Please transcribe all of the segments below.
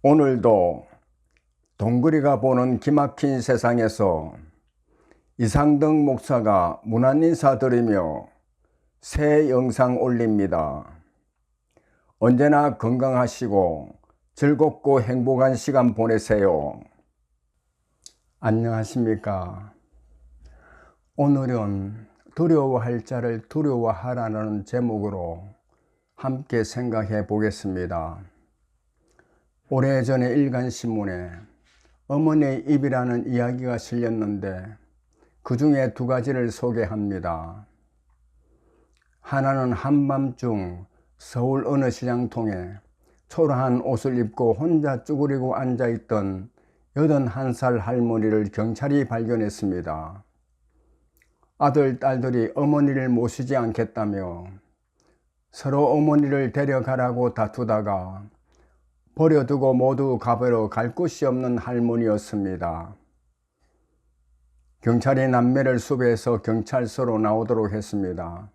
오늘도 동그리가 보는 기막힌 세상에서 이상덕 목사가 문안 인사드리며 새 영상 올립니다. 언제나 건강하시고 즐겁고 행복한 시간 보내세요. 안녕하십니까? 오늘은 두려워할 자를 두려워하라는 제목으로 함께 생각해 보겠습니다. 오래전에 일간신문에 어머니의 입이라는 이야기가 실렸는데 그 중에 두 가지를 소개합니다. 하나는 한밤중 서울 어느 시장통에 초라한 옷을 입고 혼자 쭈그리고 앉아있던 81살 할머니를 경찰이 발견했습니다. 아들, 딸들이 어머니를 모시지 않겠다며 서로 어머니를 데려가라고 다투다가 버려두고 모두 가버려 갈 곳이 없는 할머니였습니다. 경찰이 남매를 수배해서 경찰서로 나오도록 했습니다.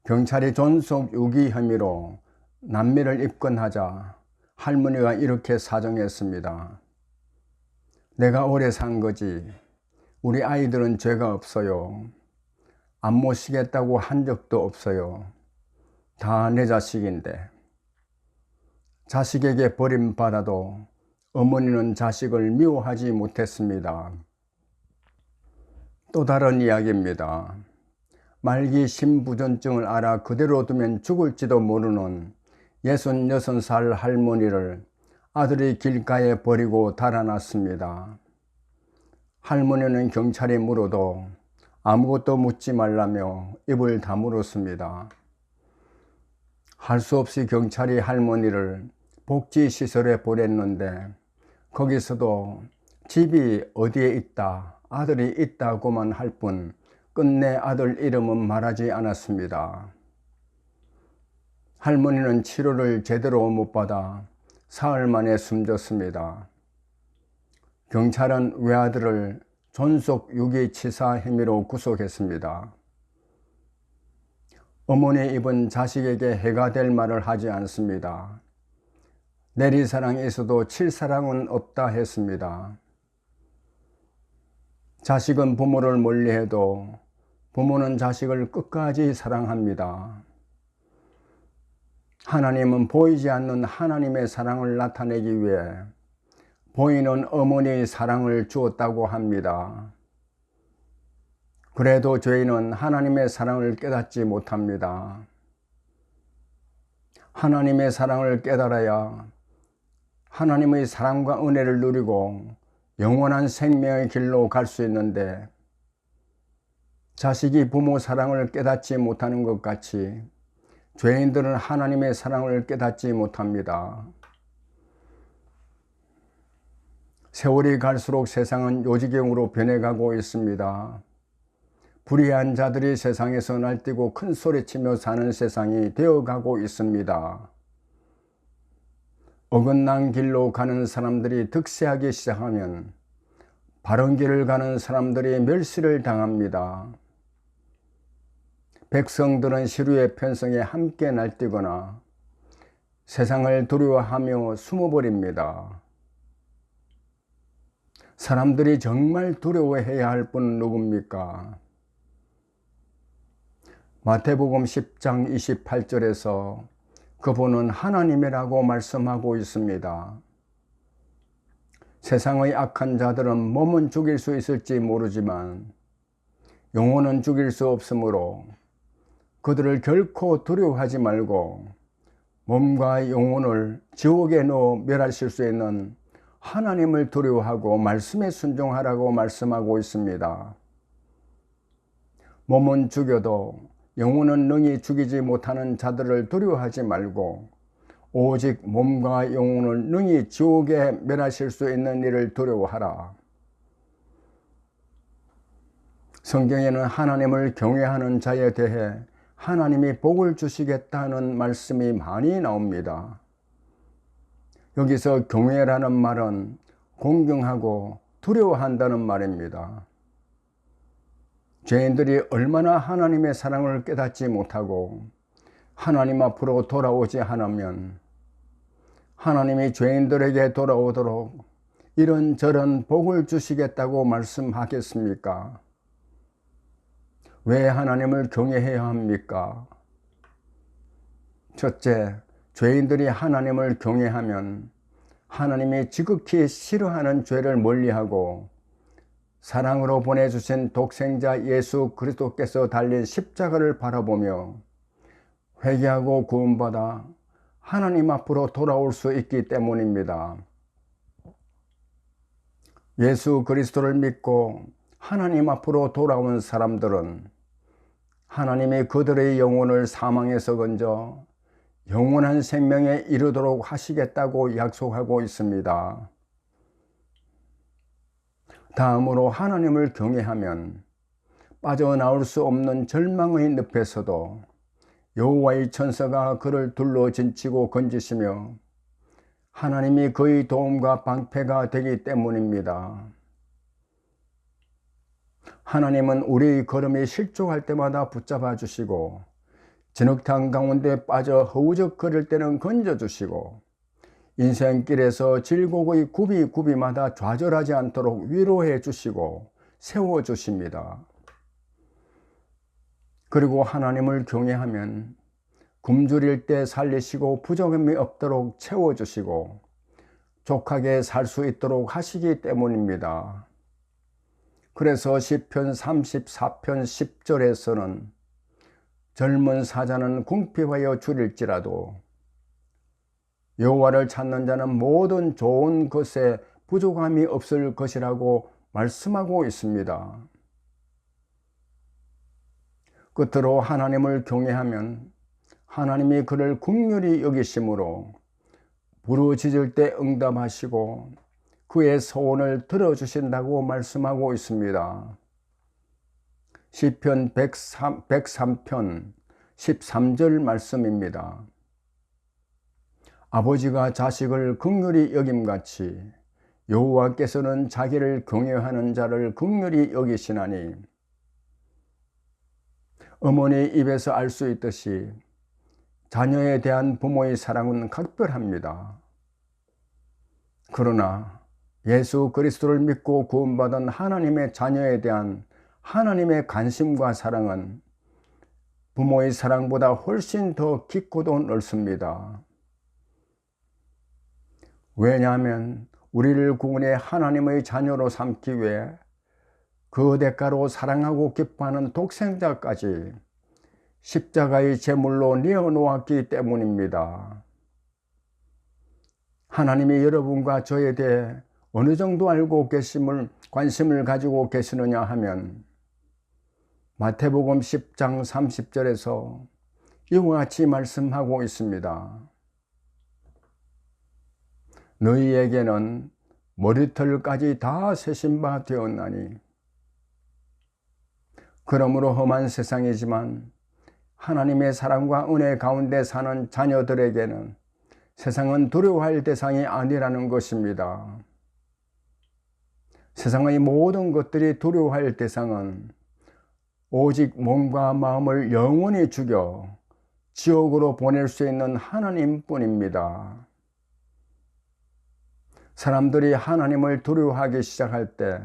경찰이 존속 유기 혐의로 남매를 입건하자 할머니가 이렇게 사정했습니다. 내가 오래 산 거지. 우리 아이들은 죄가 없어요. 안 모시겠다고 한 적도 없어요. 다 내 자식인데. 자식에게 버림받아도 어머니는 자식을 미워하지 못했습니다. 또 다른 이야기입니다. 말기 심부전증을 앓아 그대로 두면 죽을지도 모르는 66살 할머니를 아들이 길가에 버리고 달아났습니다. 할머니는 경찰이 물어도 아무것도 묻지 말라며 입을 다물었습니다. 할 수 없이 경찰이 할머니를 복지시설에 보냈는데 거기서도 집이 어디에 있다, 아들이 있다고만 할 뿐 끝내 아들 이름은 말하지 않았습니다. 할머니는 치료를 제대로 못 받아 사흘 만에 숨졌습니다. 경찰은 외아들을 존속 유기치사 혐의로 구속했습니다. 어머니의 입은 자식에게 해가 될 말을 하지 않습니다. 내리사랑이 있어도 칠사랑은 없다 했습니다. 자식은 부모를 멀리해도 부모는 자식을 끝까지 사랑합니다. 하나님은 보이지 않는 하나님의 사랑을 나타내기 위해 보이는 어머니의 사랑을 주었다고 합니다. 그래도 죄인은 하나님의 사랑을 깨닫지 못합니다. 하나님의 사랑을 깨달아야 하나님의 사랑과 은혜를 누리고 영원한 생명의 길로 갈 수 있는데 자식이 부모 사랑을 깨닫지 못하는 것 같이 죄인들은 하나님의 사랑을 깨닫지 못합니다. 세월이 갈수록 세상은 요지경으로 변해가고 있습니다. 불의한 자들이 세상에서 날뛰고 큰 소리치며 사는 세상이 되어가고 있습니다. 어긋난 길로 가는 사람들이 득세하기 시작하면 바른 길을 가는 사람들이 멸시를 당합니다. 백성들은 시류의 편성에 함께 날뛰거나 세상을 두려워하며 숨어버립니다. 사람들이 정말 두려워해야 할 분은 누굽니까? 마태복음 10장 28절에서 그분은 하나님이라고 말씀하고 있습니다. 세상의 악한 자들은 몸은 죽일 수 있을지 모르지만 영혼은 죽일 수 없으므로 그들을 결코 두려워하지 말고 몸과 영혼을 지옥에 넣어 멸하실 수 있는 하나님을 두려워하고 말씀에 순종하라고 말씀하고 있습니다. 몸은 죽여도 영혼은 능히 죽이지 못하는 자들을 두려워하지 말고 오직 몸과 영혼을 능히 지옥에 멸하실 수 있는 이를 두려워하라. 성경에는 하나님을 경외하는 자에 대해 하나님이 복을 주시겠다는 말씀이 많이 나옵니다. 여기서 경외라는 말은 공경하고 두려워한다는 말입니다. 죄인들이 얼마나 하나님의 사랑을 깨닫지 못하고 하나님 앞으로 돌아오지 않으면 하나님이 죄인들에게 돌아오도록 이런저런 복을 주시겠다고 말씀하겠습니까? 왜 하나님을 경외해야 합니까? 첫째, 죄인들이 하나님을 경외하면 하나님이 지극히 싫어하는 죄를 멀리하고 사랑으로 보내주신 독생자 예수 그리스도께서 달린 십자가를 바라보며 회개하고 구원받아 하나님 앞으로 돌아올 수 있기 때문입니다. 예수 그리스도를 믿고 하나님 앞으로 돌아온 사람들은 하나님이 그들의 영혼을 사망에서 건져 영원한 생명에 이르도록 하시겠다고 약속하고 있습니다. 다음으로 하나님을 경외하면 빠져나올 수 없는 절망의 늪에서도 여호와의 천사가 그를 둘러 진치고 건지시며 하나님이 그의 도움과 방패가 되기 때문입니다. 하나님은 우리의 걸음이 실족할 때마다 붙잡아 주시고 진흙탕 가운데 빠져 허우적거릴 때는 건져주시고 인생길에서 질곡의 굽이굽이마다 좌절하지 않도록 위로해 주시고 세워주십니다. 그리고 하나님을 경외하면 굶주릴 때 살리시고 부족함이 없도록 채워주시고 족하게 살 수 있도록 하시기 때문입니다. 그래서 시편 34편 10절에서는 젊은 사자는 궁핍하여 줄일지라도 여호와를 찾는 자는 모든 좋은 것에 부족함이 없을 것이라고 말씀하고 있습니다. 끝으로 하나님을 경외하면 하나님이 그를 긍휼히 여기심으로 부르짖을 때 응답하시고 그의 소원을 들어주신다고 말씀하고 있습니다. 시편 103편 13절 말씀입니다. 아버지가 자식을 긍휼히 여김같이 여호와께서는 자기를 경외하는 자를 긍휼히 여기시나니 어머니 입에서 알 수 있듯이 자녀에 대한 부모의 사랑은 각별합니다. 그러나 예수 그리스도를 믿고 구원받은 하나님의 자녀에 대한 하나님의 관심과 사랑은 부모의 사랑보다 훨씬 더 깊고도 넓습니다. 왜냐하면 우리를 구원해 하나님의 자녀로 삼기 위해 그 대가로 사랑하고 기뻐하는 독생자까지 십자가의 제물로 내어놓았기 때문입니다. 하나님이 여러분과 저에 대해 어느 정도 알고 관심을 가지고 계시느냐 하면 마태복음 10장 30절에서 이와 같이 말씀하고 있습니다. 너희에게는 머리털까지 다 세신 바 되었나니 그러므로 험한 세상이지만 하나님의 사랑과 은혜 가운데 사는 자녀들에게는 세상은 두려워할 대상이 아니라는 것입니다. 세상의 모든 것들이 두려워할 대상은 오직 몸과 마음을 영원히 죽여 지옥으로 보낼 수 있는 하나님뿐입니다. 사람들이 하나님을 두려워하기 시작할 때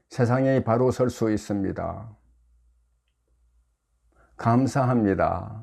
세상이 바로 설 수 있습니다. 감사합니다.